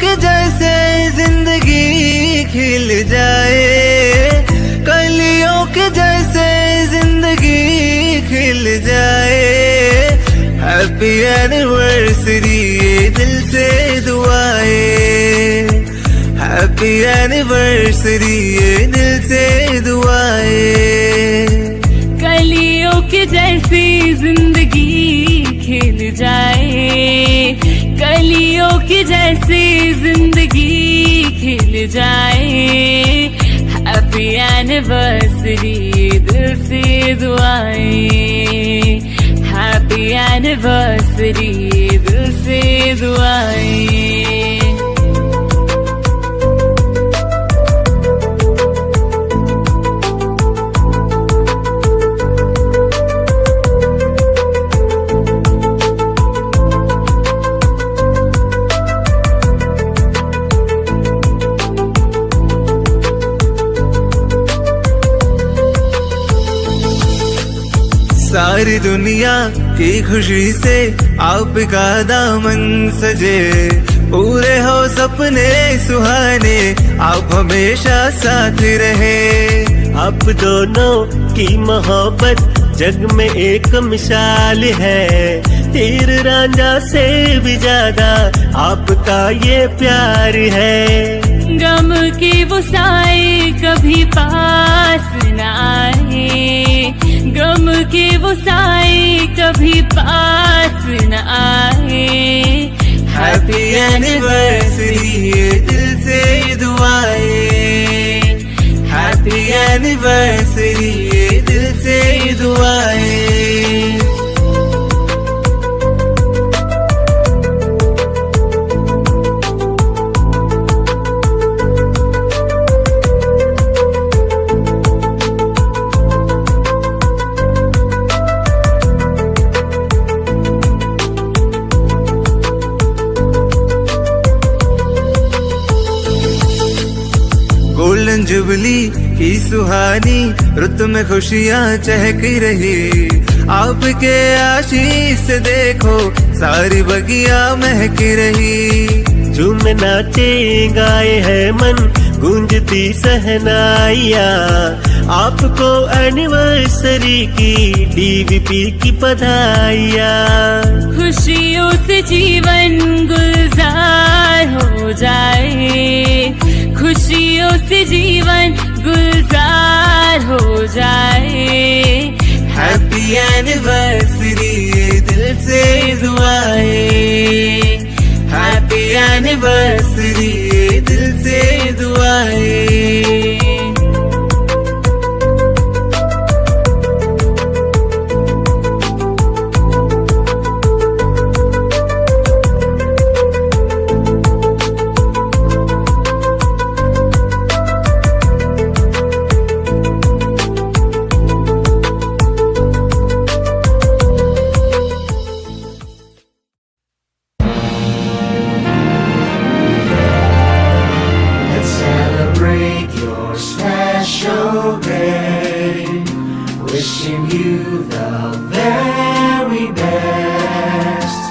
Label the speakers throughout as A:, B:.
A: के जैसे जिंदगी खिल जाए, कलियों के जैसे जिंदगी खिल जाए। हैप्पी एनिवर्सरी ये दिल से दुआएं, हैप्पी एनिवर्सरी ये दिल से दुआएं।
B: कलियों के जैसी जिंदगी खिल जाए, कलियों की जैसी जिंदगी खिल जाए। हैप्पी एनिवर्सरी दिल से दुआएं, हैप्पी एनिवर्सरी दिल से दुआएं।
A: सारी दुनिया की खुशी से आपका दामन सजे, पूरे हो सपने सुहाने, आप हमेशा साथ रहे।
C: आप दोनों की मोहब्बत जग में एक मिसाल है, तीर रांझा से भी ज्यादा आपका ये प्यार है।
B: गम की वो साए कभी पास न आए, गम की वो साए कभी पास न आए।
A: हैप्पी एनिवर्सरी ये दिल से दुआएं, हैप्पी एनिवर्सरी ये दिल से दुआएं। गोल्डन जुबली की सुहानी रुत में खुशियाँ चहक रही, आपके आशीष से देखो सारी बगिया महक रही।
C: झूम नाचे गाए है मन गूंजती सहनाइया, आपको एनिवर्सरी की डीवीपी की बधाइया।
B: खुशियों से जीवन गुलजार हो जाए, खुशियों से जीवन गुलजार हो जाए।
A: हैप्पी एनिवर्सरी ये दिल से दुआएं, हैप्पी एनिवर्सरी ये दिल से दुआएं।
D: Wishing you the very best.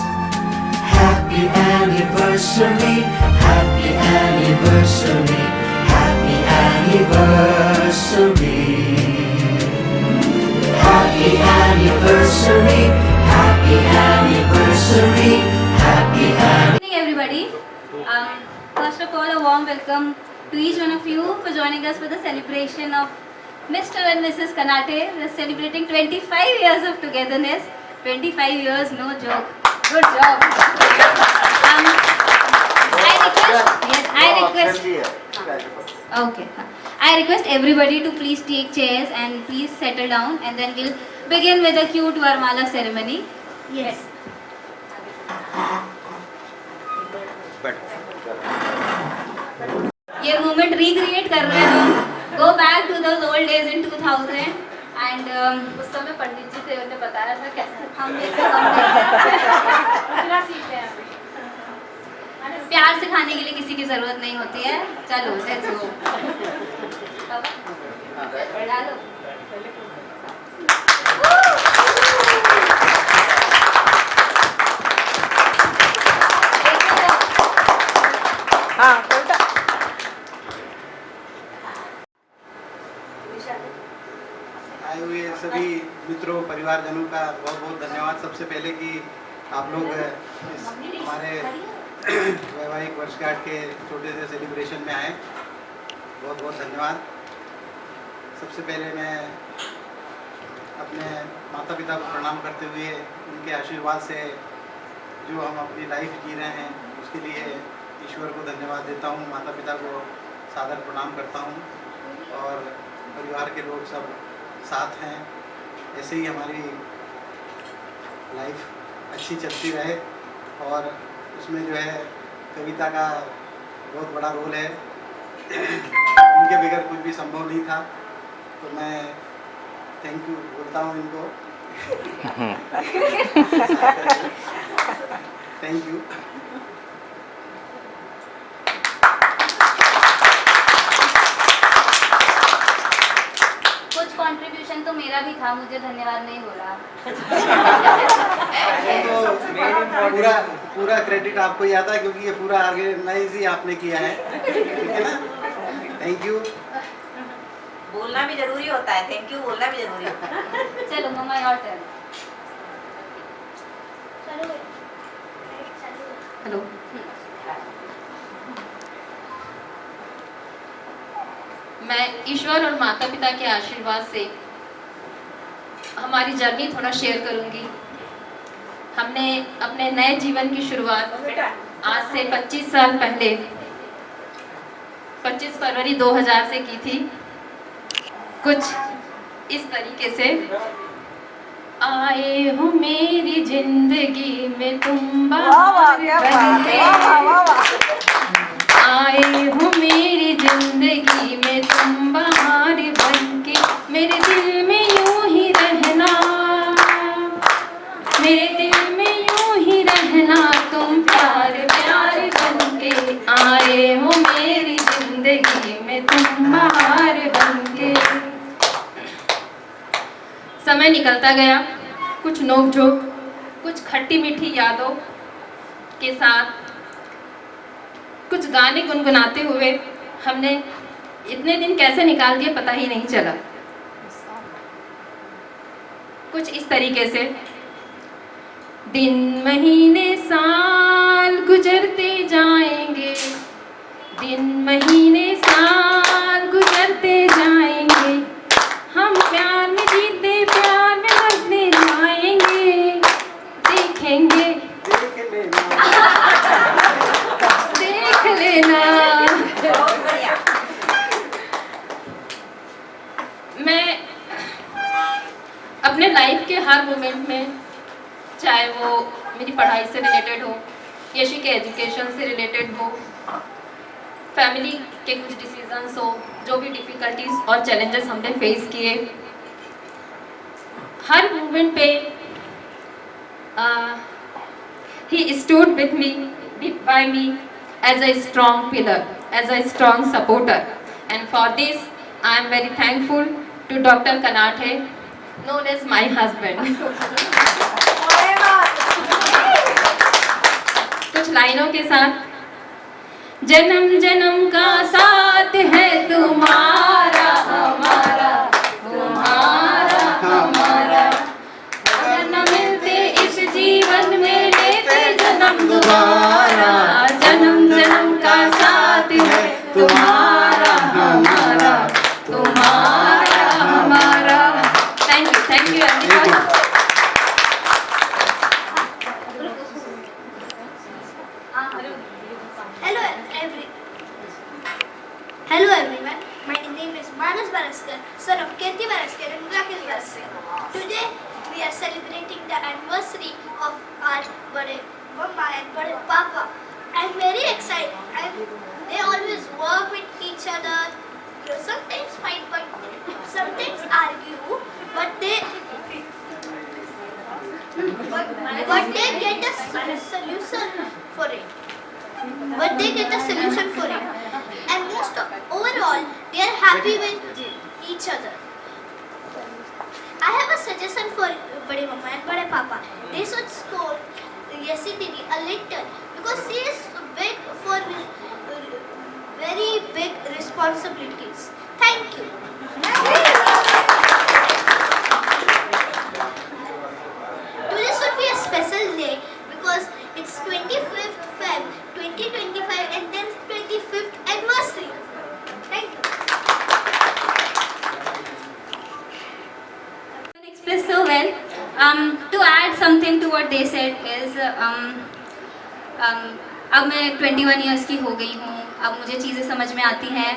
D: Happy anniversary, happy anniversary, happy anniversary. Happy anniversary, happy anniversary, happy anniversary.
E: Good evening everybody. First of all, a warm welcome to each one of you for joining us for the celebration of Mr. and Mrs. Kanate. We're celebrating 25 years of togetherness. 25 years, no joke. Good job. I request everybody to please take chairs and please settle down, and then we'll begin with a cute Varmala ceremony. Yes. ये moment recreate कर रहे हैं हम. Go back to those old days in 2000 and उस समय पंडित जी थे, उन्हें बताया था कैसे हम सीखते हैं. प्यार से खाने के लिए किसी की जरूरत नहीं होती है. चलो लेट्स गो. डालो.
F: परिवारजनों का बहुत बहुत धन्यवाद। सबसे पहले कि आप लोग इस हमारे वैवाहिक वर्षगांठ के छोटे से सेलिब्रेशन में आए, बहुत बहुत धन्यवाद। सबसे पहले मैं अपने माता पिता को प्रणाम करते हुए उनके आशीर्वाद से जो हम अपनी लाइफ जी रहे हैं उसके लिए ईश्वर को धन्यवाद देता हूँ। माता पिता को सादर प्रणाम करता हूँ और परिवार के लोग सब साथ हैं, ऐसे ही हमारी लाइफ अच्छी चलती रहे। और उसमें जो है कविता का बहुत बड़ा रोल है, उनके बगैर कुछ भी संभव नहीं था, तो मैं थैंक यू बोलता हूँ इनको। Thank you.
E: कुछ कंट्रीब्यूशन तो मेरा भी था, मुझे धन्यवाद नहीं बोला।
F: तो पूरा क्रेडिट आपको ही आता है क्योंकि ये पूरा ऑर्गेनाइज ही आपने किया है, ठीक है ना। Thank you.
G: बोलना भी जरूरी होता है, थैंक यू बोलना भी जरूरी होता है।
E: चलो मम्मा योर टर्न।
H: हेलो, मैं ईश्वर और माता पिता के आशीर्वाद से हमारी जर्नी थोड़ा शेयर करूंगी। हमने अपने नए जीवन की शुरुआत आज से 25 साल पहले 25 फरवरी 2000 से की थी। कुछ इस तरीके से, आए हो मेरी जिंदगी में तुम बाहर बनके, आए हो मेरी जिंदगी में तुम बाहर बनके, मेरे दिल में यूं ही रहना, मेरे दिल में यूं ही रहना, तुम प्यार प्यार बनके, आए हो मेरी जिंदगी में तुम बाहर बनके। समय निकलता गया, कुछ नोक-झोंक, कुछ खट्टी मीठी यादों के साथ कुछ गाने गुनगुनाते हुए हमने इतने दिन कैसे निकाल दिए पता ही नहीं चला। कुछ इस तरीके से, दिन महीने साल गुजरते जाएंगे, दिन महीने साल गुजरते जाएंगे, हम प्यार में जीते प्यार में मरते जाएंगे, देखेंगे देख लेना। मैं अपने लाइफ के हर मोमेंट में, चाहे वो मेरी पढ़ाई से रिलेटेड हो, यशी के एजुकेशन से रिलेटेड हो, फैमिली के कुछ डिसीजंस हो, जो भी डिफ़िकल्टीज और चैलेंजेस हमने फेस किए, हर मोमेंट पे he stood with me, by me as a strong pillar, as a strong supporter, and for this I am very thankful to Dr. Kanate, known as my husband. कुछ लाइनों के साथ, जन्म जन्म का साथ है तुम्हारा हमारा, तुम्हारा हमारा, अगर न मिलते इस जीवन में लेते जन्म दोबारा, जन्म जन्म का साथ है तुम्हारा हमारा, तुम्हारा हमारा। Thank you everyone.
I: Hello everyone, my name is Manas Baraskar, son of Kirti Baraskar and Rakesh Baraskar. Today we are celebrating the anniversary of our Bade Mama and Bade Papa. I'm very excited and they always work with each other. You sometimes fight but sometimes argue, but they get a solution for it. But they get a solution for it. And overall, they are happy with each other. I have a suggestion for Bade Mama and Bade Papa. They should score Yesi Didi a little because she is big for very big responsibilities. Thank you.
E: what they said is अब मैं 21 years की हो गई हूँ, अब मुझे चीज़ें समझ में आती हैं.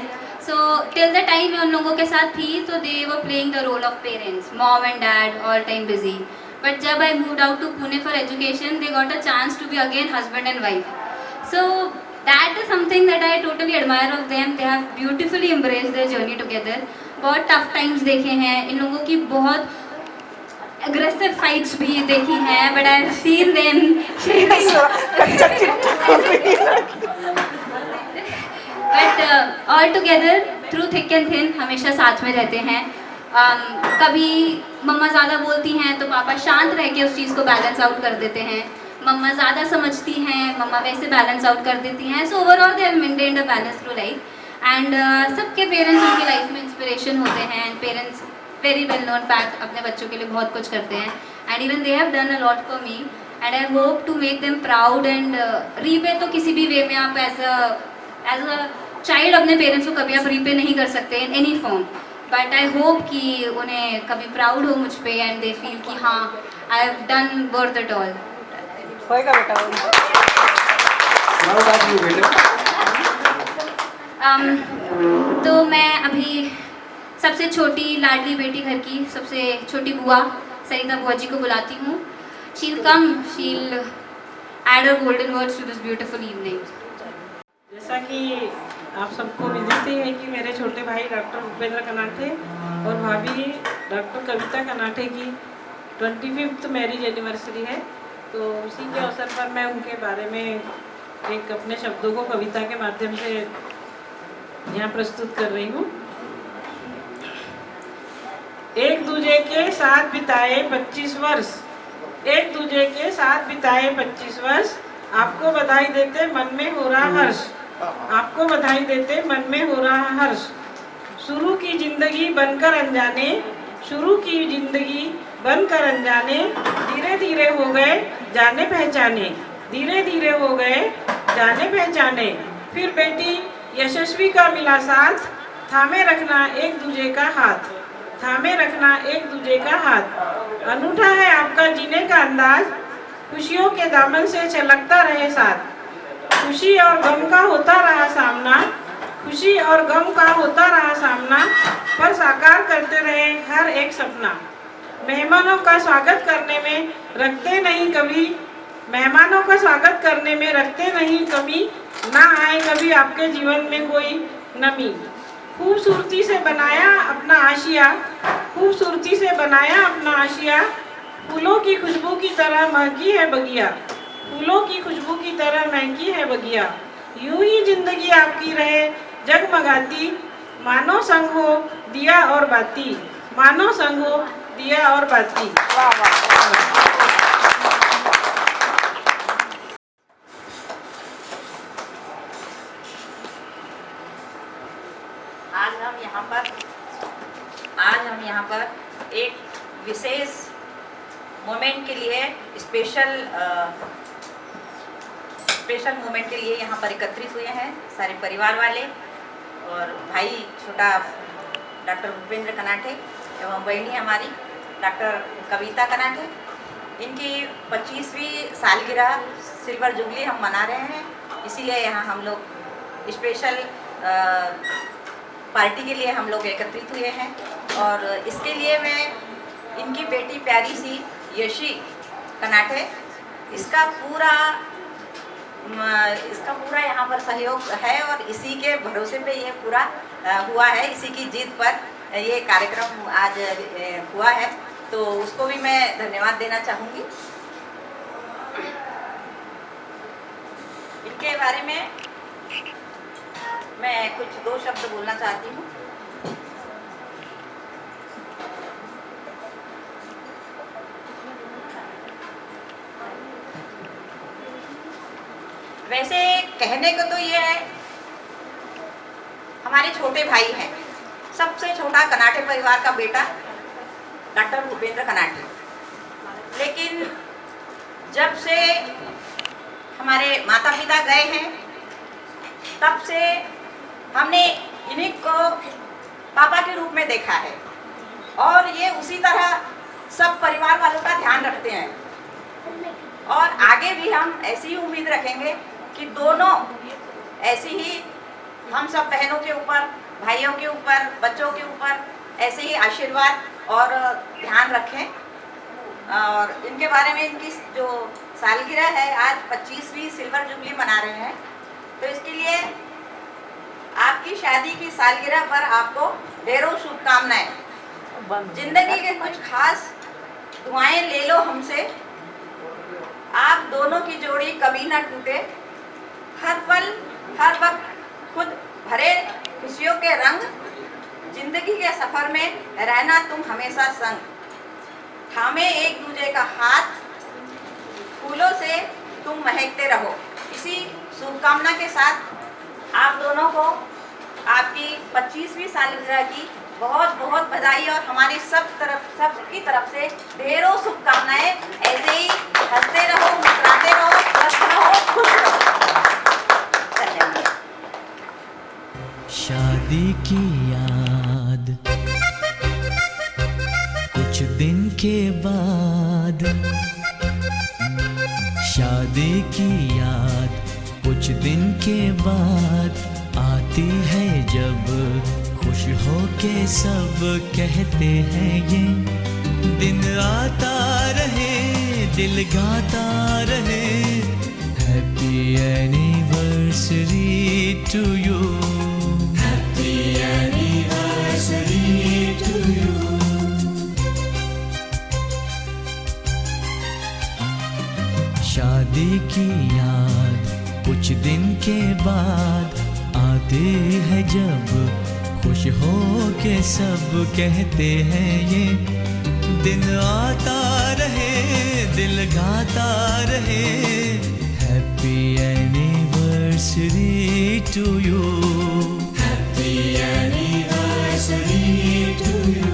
E: सो टिल द टाइम मैं उन लोगों के साथ थी तो they were playing the role of parents, mom and dad, all time busy. But जब I moved out to Pune for education, they got a chance to be again husband and wife. So that is something that I totally admire of them. They have beautifully embraced their journey together. बहुत tough times देखे हैं इन लोगों की, बहुत aggressive fights भी देखी हैं, but I've seen them but all together through thick and thin हमेशा साथ में रहते हैं. कभी मम्मा ज़्यादा बोलती हैं तो पापा शांत रह के उस चीज़ को बैलेंस आउट कर देते हैं. मम्मा ज़्यादा समझती हैं, मम्मा वैसे बैलेंस आउट कर देती हैं. So overall they have maintained a balance through life. And सबके पेरेंट्स उनकी लाइफ में इंस्पिरेशन होते हैं. And parents very well known fact अपने बच्चों के लिए बहुत कुछ करते हैं. And even they have done a lot for me and I hope to make them proud. And repay तो किसी भी वे में आप एज अ चाइल्ड अपने पेरेंट्स को कभी आप रीपे नहीं कर सकते in any form. But I hope कि उन्हें कभी प्राउड हो मुझ पे एंड दे फील कि हाँ I have done worth it all.
J: होएगा बेटा.
E: तो मैं अभी सबसे छोटी लाडली बेटी घर की सबसे छोटी बुआ सरिता बुआ जी को बुलाती हूँ. Sheel come, Sheel add a golden words to this beautiful evening.
J: जैसा कि आप सबको विदित ही है कि मेरे छोटे भाई डॉक्टर भूपेंद्र कनाटे और भाभी डॉक्टर कविता कनाटे की 25th मैरिज एनिवर्सरी है. तो उसी के अवसर पर मैं उनके बारे में एक अपने शब्दों को कविता के माध्यम से यहाँ प्रस्तुत कर रही हूँ. एक दूजे के साथ बिताए 25 वर्ष, एक दूजे के साथ बिताए 25 वर्ष, आपको बधाई देते मन में हो रहा हर्ष, आपको बधाई देते मन में हो रहा हर्ष. शुरू की जिंदगी बनकर अनजाने, शुरू की जिंदगी बनकर अनजाने, धीरे धीरे हो गए जाने पहचाने, धीरे धीरे हो गए जाने पहचाने. फिर बेटी यशस्वी का मिला साथ, थामे रखना एक दूजे का हाथ, थामे रखना एक दूजे का हाथ. अनूठा है आपका जीने का अंदाज, खुशियों के दामन से छलकता रहे साथ. खुशी और गम का होता रहा सामना, खुशी और गम का होता रहा सामना, पर साकार करते रहे हर एक सपना. मेहमानों का स्वागत करने में रखते नहीं कभी, मेहमानों का स्वागत करने में रखते नहीं कमी, ना आए कभी आपके जीवन में कोई नमी. खूबसूरती से बनाया अपना आशिया, खूबसूरती से बनाया अपना आशिया, फूलों की खुशबू की तरह महकी है बगिया, फूलों की खुशबू की तरह महकी है बगिया. यूं ही जिंदगी आपकी रहे जगमगाती, मानो संग हो दिया और बाती, मानो संग हो दिया और बाती.
G: आज हम यहाँ पर एक विशेष मोमेंट के लिए स्पेशल मोमेंट के लिए यहाँ पर एकत्रित हुए हैं. सारे परिवार वाले और भाई छोटा डॉक्टर भूपेंद्र कनाटे एवं बहनी हमारी डॉक्टर कविता कनाटे. इनकी 25वीं सालगिरह सिल्वर जुबली हम मना रहे हैं, इसीलिए यहाँ हम लोग स्पेशल पार्टी के लिए हम लोग एकत्रित हुए हैं. और इसके लिए मैं इनकी बेटी प्यारी सी यशी कनाटे, इसका पूरा यहाँ पर सहयोग है और इसी के भरोसे पे ये पूरा हुआ है, इसी की जीत पर ये कार्यक्रम आज हुआ है. तो उसको भी मैं धन्यवाद देना चाहूँगी. इनके बारे में मैं कुछ 2 शब्द बोलना चाहती हूँ. वैसे कहने को तो ये है, हमारे छोटे भाई हैं, सबसे छोटा कनाटे परिवार का बेटा डॉक्टर भूपेंद्र कनाटे. लेकिन जब से हमारे माता पिता गए हैं तब से हमने इन्हीं को पापा के रूप में देखा है और ये उसी तरह सब परिवार वालों का ध्यान रखते हैं. और आगे भी हम ऐसी ही उम्मीद रखेंगे कि दोनों ऐसी ही हम सब बहनों के ऊपर, भाइयों के ऊपर, बच्चों के ऊपर ऐसे ही आशीर्वाद और ध्यान रखें। और इनके बारे में, इनकी जो सालगिरह है, आज 25वीं सिल्वर जुबली मना रहे हैं, तो इसके लिए आपकी शादी की सालगिरह पर आपको ढेरों शुभकामनाएं। जिंदगी के कुछ खास दुआएं ले लो हमसे, आप दोनों की जोड़ी कभी ना टूटे, हर पल हर वक्त खुद भरे खुशियों के रंग, जिंदगी के सफर में रहना तुम हमेशा संग, थामे एक दूसरे का हाथ, फूलों से तुम महकते रहो। इसी शुभकामना के साथ आप दोनों को आपकी 25वीं सालगिरह की बहुत बहुत बधाई और हमारी सबकी तरफ से ढेरों शुभकामनाएं। ऐसे ही हंसते रहो, मुस्कुराते रहो, स्वस्थ रहो, खुश रहो। धन्यवाद।
K: शादी की याद कुछ दिन के बाद, शादी की याद कुछ दिन के बाद आती है जब खुश हो के सब कहते हैं ये दिन आता रहे, दिल गाता रहे, happy anniversary to you, happy anniversary to you. शादी की याद कुछ दिन के बाद आती है जब खुश हो के सब कहते हैं ये दिन आता रहे, दिल गाता रहे, happy anniversary to you, happy anniversary to you.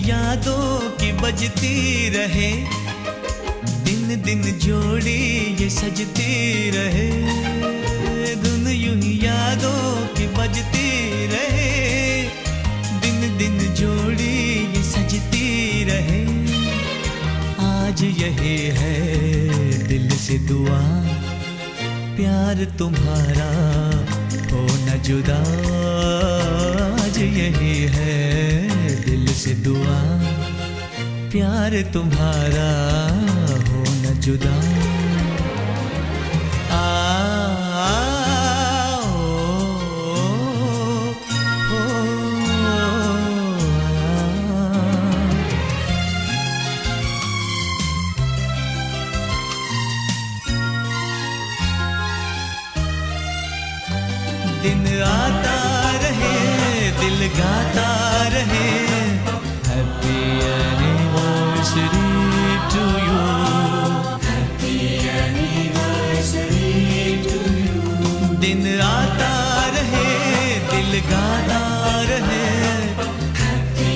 K: यादों की बजती रहे, दिन दिन जोड़ी ये सजती रहे, धुन यूं ही यादों की बजती रहे, दिन दिन जोड़ी ये सजती रहे। आज यही है दिल से दुआ, प्यार तुम्हारा हो न जुदा। आज यही है दिल से दुआ, प्यार तुम्हारा हो न जुदा। दिन आता रहे, दिल गाता रहे, happy anniversary to you, happy anniversary to you. दिन आता रहे, दिल गाता रहे, हैप्पी